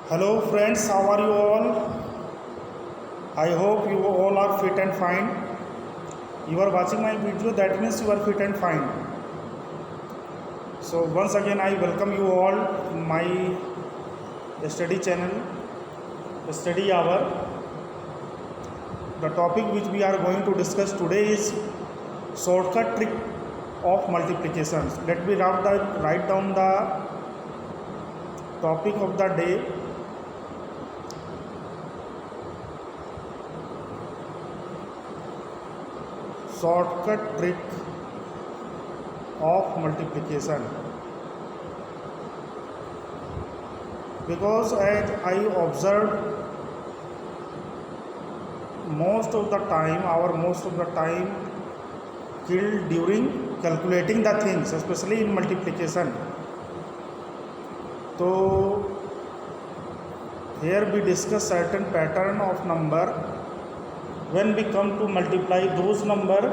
Hello friends, how are you all? I hope you all are fit and fine. You are watching my video, that means you are fit and fine. So once again I welcome you all in my study channel, Study Hour. The topic which we are going to discuss today is shortcut trick of multiplications. Let me write down the topic of the day. Shortcut trick of multiplication, because as I observed most of the time killed during calculating the things, especially in multiplication. So here we discuss certain pattern of number. When we come to multiply those number,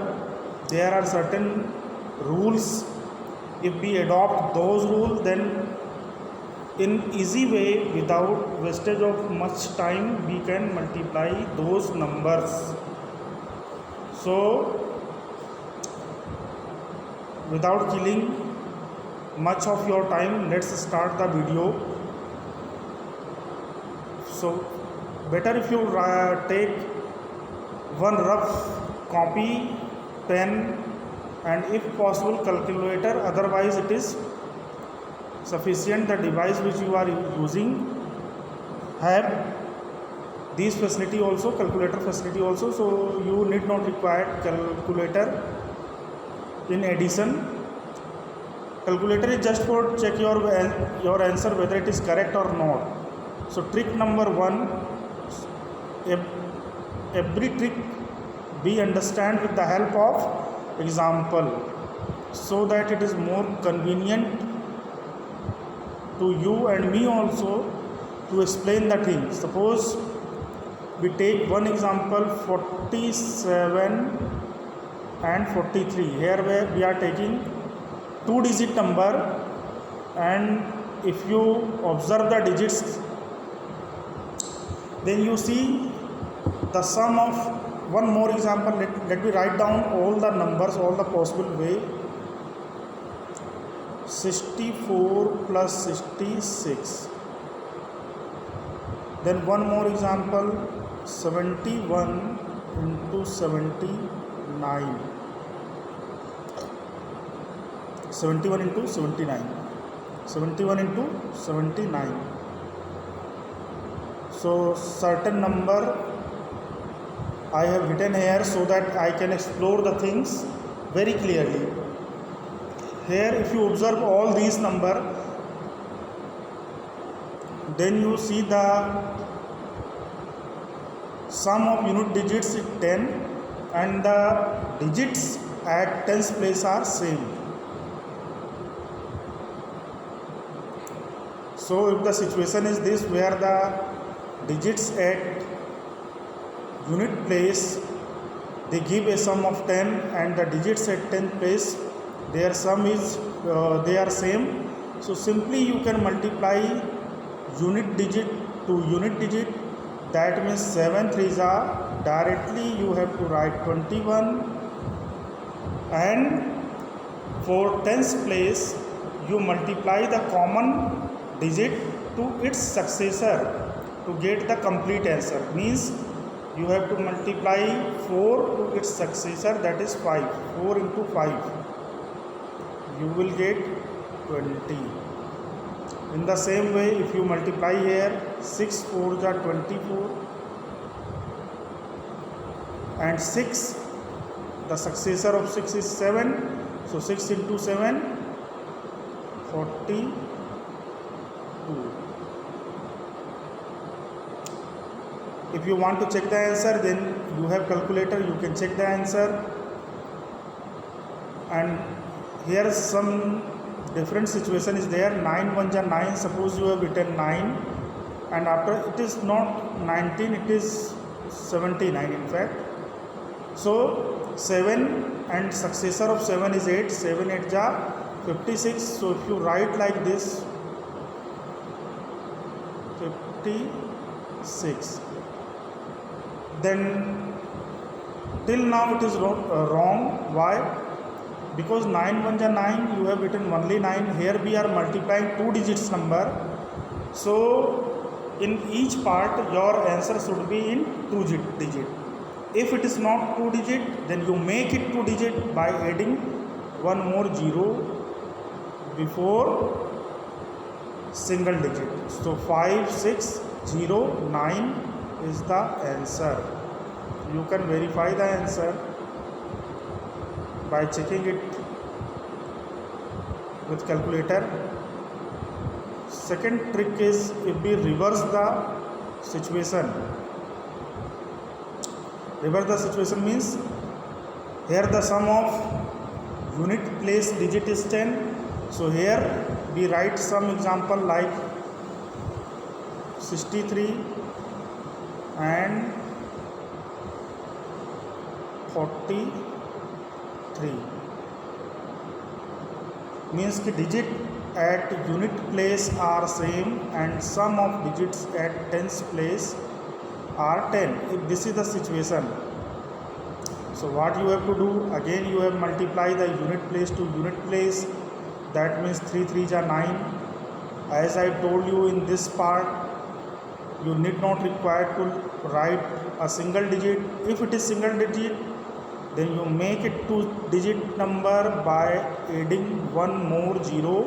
there are certain rules. If we adopt those rules, then in easy way, without wastage of much time, we can multiply those numbers. So without killing much of your time, let's start the video. So better if you take one rough copy, pen, and if possible calculator. Otherwise it is sufficient the device which you are using have these facility also, calculator facility also, so you need not require calculator. In addition, calculator is just for check your answer whether it is correct or not. So trick number 1, every trick we understand with the help of example, so that it is more convenient to you and me also to explain the thing. Suppose we take one example, 47 and 43. Here where we are taking 2-digit number, and if you observe the digits, then you see the sum of one more example. Let me write down all the numbers, all the possible way. 64 plus 66. Then one more example, 71 into 79. 71 into 79. 71 into 79. So certain number I have written here so that I can explore the things very clearly. Here if you observe all these number, then you see the sum of unit digits is 10 and the digits at tens place are same. So if the situation is this, where the digits at unit place they give a sum of 10 and the digits at 10th place their sum is they are same, so simply you can multiply unit digit to unit digit. That means 7 3s are, directly you have to write 21, and for 10th place you multiply the common digit to its successor to get the complete answer. Means you have to multiply 4 to its successor, that is 5. 4 into 5 you will get 20. In the same way, if you multiply here 6 4s are 24 and 6, the successor of 6 is 7, so 6 into 7 42. If you want to check the answer, then you have calculator, you can check the answer. And here some different situation is there. 9 1s are 9. Suppose you have written 9 and after it is not 19, it is 79 in fact. So 7 and successor of 7 is 8. 7 8s are 56. So if you write like this, 56. Then till now it is wrong. Why? Because 9 1 ja 9, you have written only 9. Here we are multiplying 2 digits number. So in each part your answer should be in 2 digit. If it is not 2 digit, then you make it 2 digit by adding one more 0 before single digit. So 5609 is the answer. You can verify the answer by checking it with calculator. Second trick is, if we reverse the situation. Reverse the situation means, here the sum of unit place digit is 10. So here we write some example like 63 and 43. Means कि digit at unit place are same and sum of digits at tens place are 10. If this is the situation, so what you have to do, again you have multiply the unit place to unit place. That means 3 3 ja 9. As I told you in this part, you need not require to write a single digit. If it is single digit, then you make it 2 digit number by adding one more 0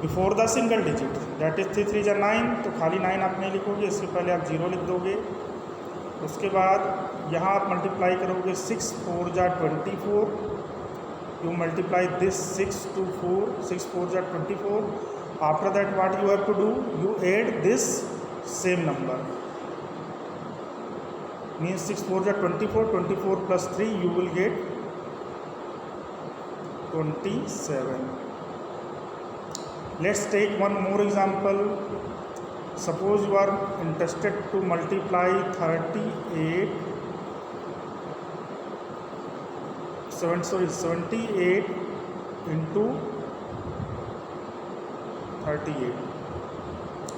before the single digit. That is 3 3 ja 9. तो खाली 9 आप नहीं लिखोगे, इसके पहले आप 0 लिख दोगे. उसके बाद यहाँ आप मल्टीप्लाई करोगे 6 4 जा 24. You multiply this 6 to 4, 6 4 ja 24. After that what you have to do, you add this same number. Means 6 4 ja 24, 24 plus 3 you will get 27. Let's take one more example. Suppose you are interested to multiply 78 into 38.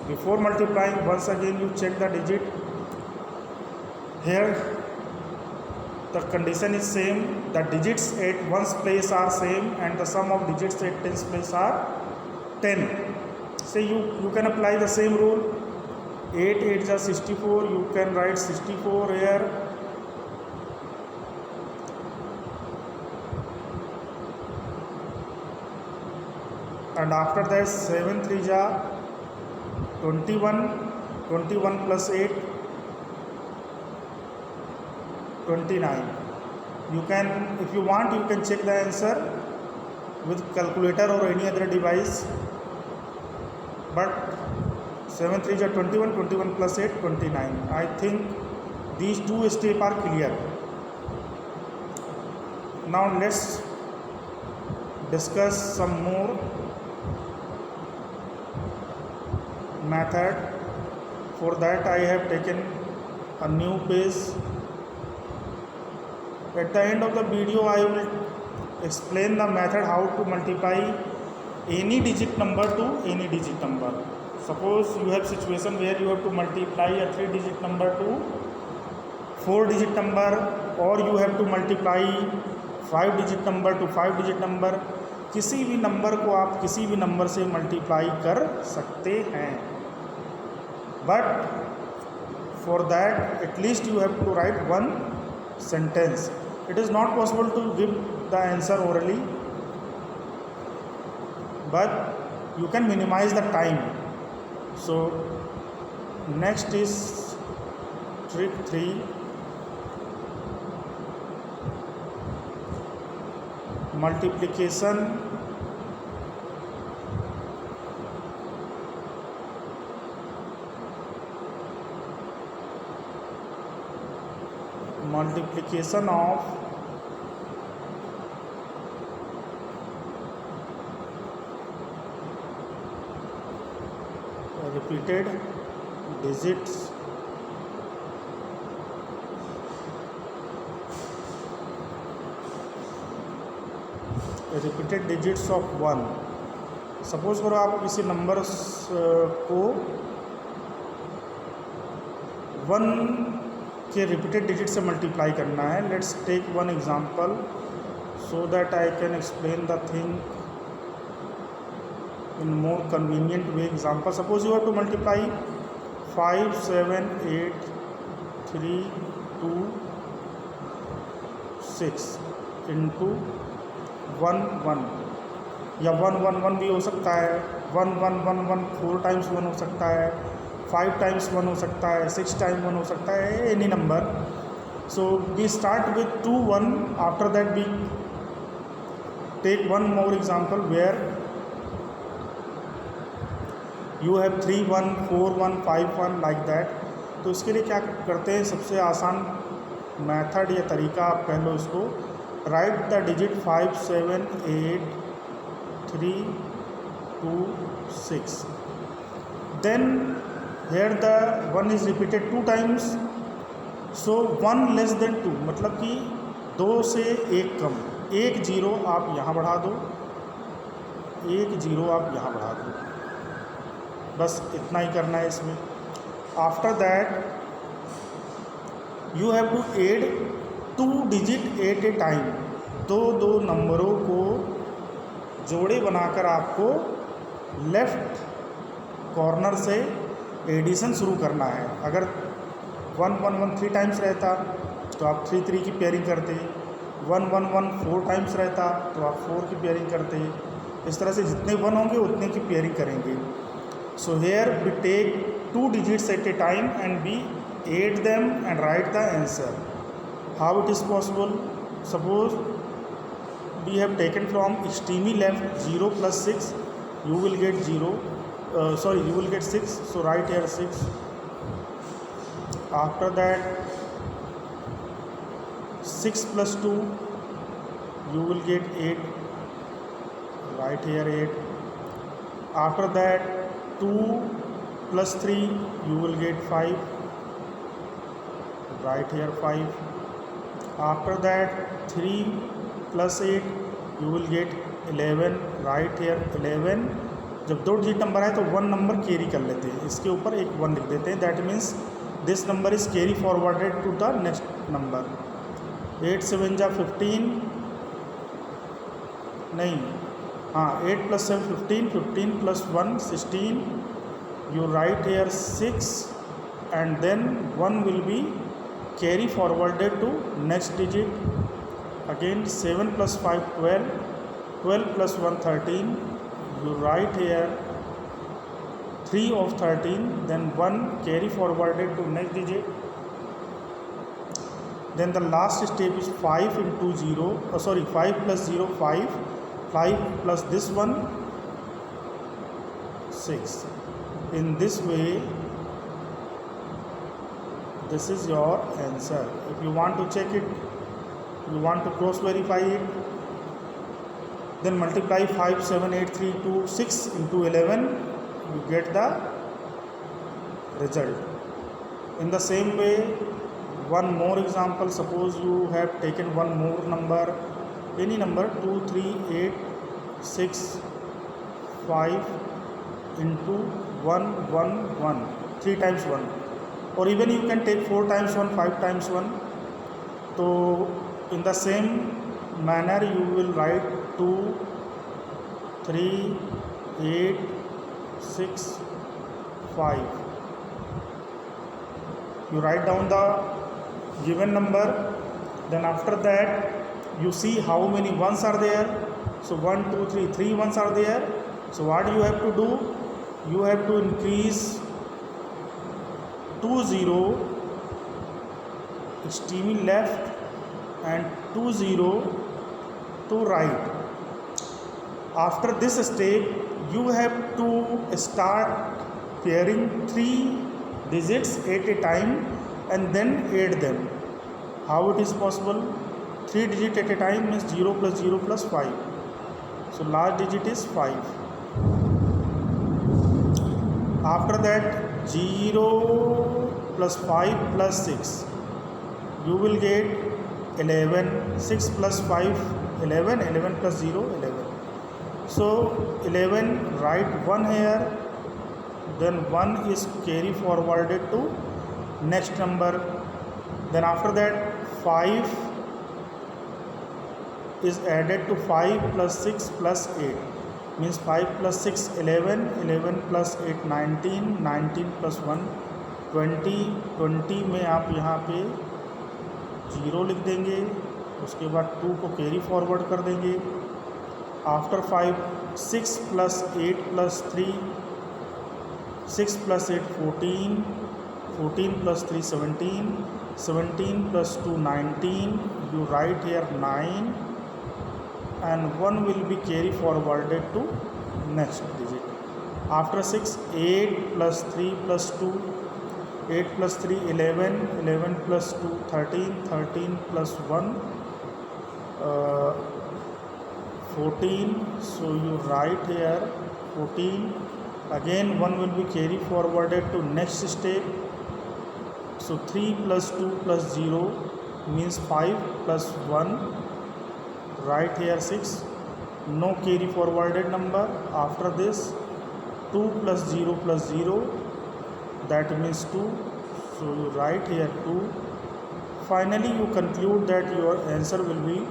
Before multiplying, once again you check the digit. Here the condition is same, the digits at ones place are same and the sum of digits at tens place are 10. Say you can apply the same rule. 8 8 is 64. You can write 64 here. And after that 7 3 ja 21. 21 plus 8 29. You can, if you want, you can check the answer with calculator or any other device. But 7 3 ja 21, 21 plus 8 29. I think these two steps are clear. Now let's discuss some more method. For that I have taken a new page. At the end of the video I will explain the method how to multiply any digit number to any digit number. Suppose you have situation where you have to multiply a 3 digit number to 4 digit number, or you have to multiply 5 digit number to 5 digit number. किसी भी number को आप किसी भी number से multiply कर सकते हैं. But for that at least you have to write one sentence. It is not possible to give the answer orally, but you can minimize the time. So next is trick 3. Multiplication of repeated digits of 1. Suppose करो आप किसी number को 1 के repeated digit से multiply करना है. Let's take one example so that I can explain the thing in more convenient way. Example, suppose you have to multiply 5 7 8 3 2 6 into 1 1 या 1 1 1 भी हो सकता है, 1 1 1 1 4 टाइम्स 1 हो सकता है, 5 टाइम्स 1 हो सकता है, 6 टाइम 1 हो सकता है, any number. So we start with 2 1. After that we take one more example where you have 3 1 4 1 5 1 like that. तो इसके लिए क्या करते हैं, सबसे आसान मेथड या तरीका आप कह लो इसको, write the digit 5 7 8 3 2 6. Then here the 1 is repeated 2 times. So 1 less than 2 मतलब कि 2 से 1 कम, 1 0 आप यहाँ बढ़ा दो, 1 0 आप यहाँ बढ़ा दो, बस इतना ही करना है इसमें. After that you have to add 2 digit at a time. दो नंबरों को जोड़े बनाकर आपको लेफ़्ट कॉर्नर से एडिशन शुरू करना है. अगर 1 1 1 3 टाइम्स रहता तो आप 3 3 की पेयरिंग करते, 1 1 1 4 टाइम्स रहता तो आप 4 की पेयरिंग करते. इस तरह से जितने 1 होंगे उतने की पेयरिंग करेंगे. So here we take 2 digits at a time and we add them and write the answer. How it is possible? Suppose we have taken from extremely left 0 plus 6, you will get 0. You will get 6. So write here 6. After that 6 plus 2, you will get 8. Write here 8. After that 2 plus 3, you will get 5. Write here 5. After that 3 plus 8, you will get 11. Write here 11. जब 2 digit number है तो 1 number carry कर लेते हैं, इसके ऊपर एक 1 लिख देते हैं. That means this number is carry forwarded to the next number. 8 7 जा 15, नहीं, हाँ, 8 plus 7 15, 15 plus 1 16. You write here 6 and then 1 will be carry forwarded to next digit. Again 7 plus 5 12, 12 plus 1 13. You write here 3 of 13, then 1 carry forwarded to next digit. Then the last step is 5 into 0, 5 plus 0 5, 5 plus this one 6. In this way this is your answer. If you want to check it, you want to cross verify it, then multiply 5 7 8 3 2 6 into 11, you get the result. In the same way, one more example, suppose you have taken one more number, any number 2 3 8 6 5 into 1 1 1, 3 times 1, or even you can take 4 times 1 5 times 1. So in the same manner you will write 2 3 8 6 5. You write down the given number, then after that you see how many ones are there. So 1 2 3 3 ones are there. So what you have to do, you have to increase 2 0 extremely left and 2 0 to right. After this step you have to start pairing 3 digits at a time and then add them. How it is possible? 3 digit at a time means 0 plus 0 plus 5. So last digit is 5. After that 0 plus 5 plus 6, you will get 11. 6 plus 5 11, 11 plus 0 11. So 11, write 1 here, then 1 is carry forwarded to next number. Then after that 5 is added to 5 plus 6 plus 8, means 5 plus 6 11, 11 plus 8 19, 19 plus 1 20, 20 में आप यहाँ पे 0 लिख देंगे, उसके बाद 2 को carry forward कर देंगे. After 5 6 plus 8 plus 3, 6 plus 8 14, 14 plus 3 17, 17 plus 2 19, you write here 9, and 1 will be carry forwarded to next digit. After 6 8 plus 3 plus 2, 8 plus 3 11, 11 plus 2 13, 13 plus 1 14, so you write here 14. Again 1 will be carry forwarded to next step. So 3 plus 2 plus 0 means 5 plus 1, write here 6, no carry forwarded number. After this 2 plus 0 plus 0, that means 2, so you write here 2. Finally you conclude that your answer will be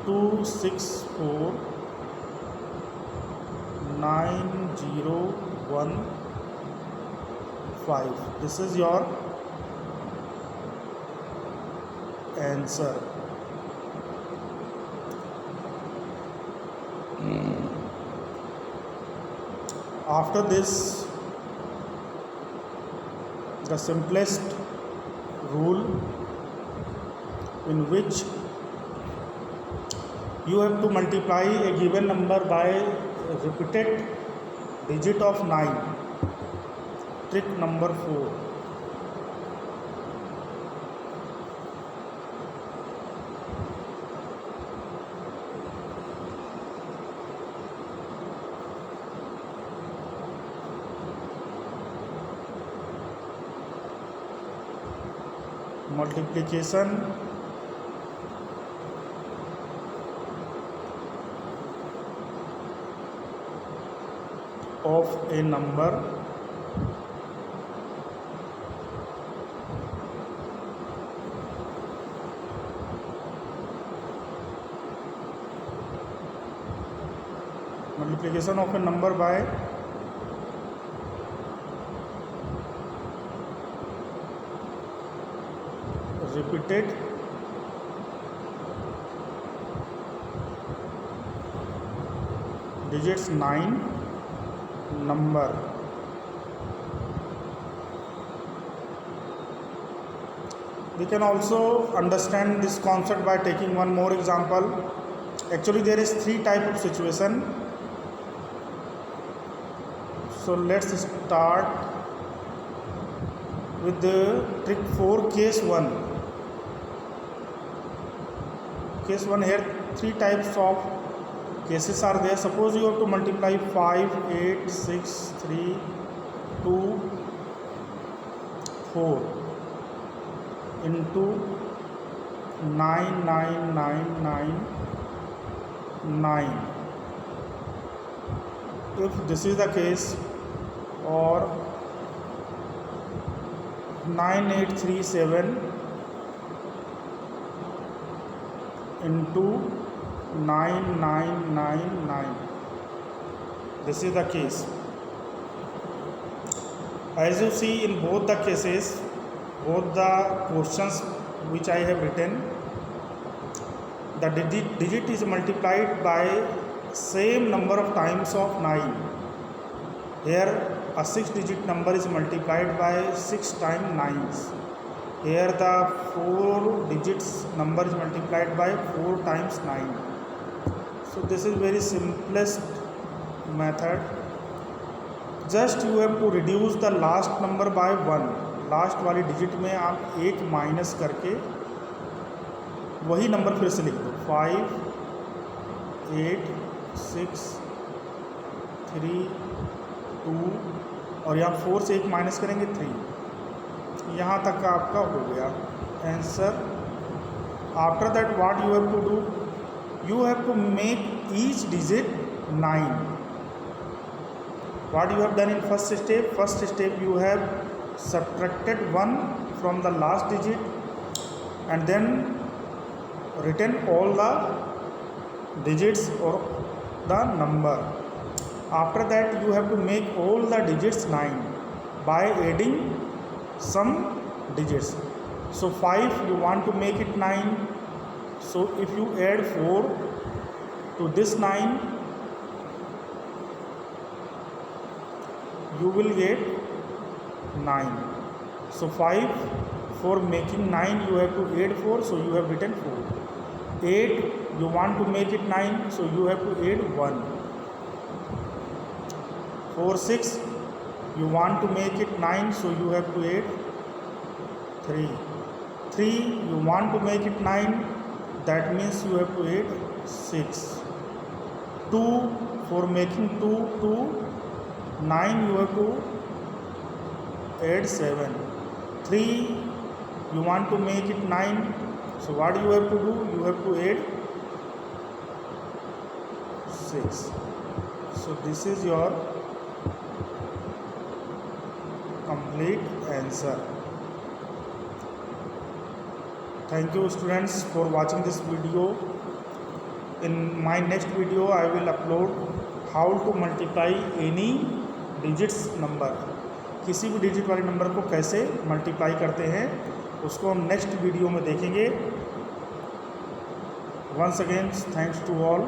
2649015. This is your answer. After this, the simplest rule in which you have to multiply a given number by a repeated digit of 9. Trick number 4. Multiplication of a number by repeated digits 9 number. We can also understand this concept by taking one more example. Actually there is 3 type of situation. So let's start with the trick 4, case 1. Case 1, here 3 types of cases are there. Suppose you have to multiply 5 8 6 3 2 4 into 9 9 9 9 9. If this is the case, or 9837 into 9999, this is the case. As you see in both the cases, both the questions which I have written, the digit is multiplied by same number of times of 9. Here a 6-digit number is multiplied by 6 times 9s. Here the 4 digits number is multiplied by 4 times 9. So this is very simplest method. Just you have to reduce the last number by 1. Last वाली digit में आप 1 minus करके वही number फिर से लिख दो. 5 8 6 3 2 और यहाँ 4 से 1 माइनस करेंगे 3. यहाँ तक का आपका हो गया answer. After that what you have to do, you have to make each digit 9. What you have done in first step? First step, you have subtracted 1 from the last digit and then written all the digits or the number. After that, you have to make all the digits 9 by adding some digits. So 5, you want to make it 9. So if you add 4 to this 9, you will get 9. So 5, for making 9 you have to add 4, so you have written 4. 8, you want to make it 9, so you have to add 1. 4, 6, you want to make it 9, so you have to add 3. 3, you want to make it 9, that means you have to add 6. 2, for making 2 to 9, you have to add 7. 3, you want to make it 9, so what you have to do? You have to add 6. So this is your complete answer. Thank you students for watching this video. In my next video I will upload how to multiply any digits number. किसी भी digit वाले number को कैसे multiply करते हैं उसको हम next video में देखेंगे. Once again thanks to all.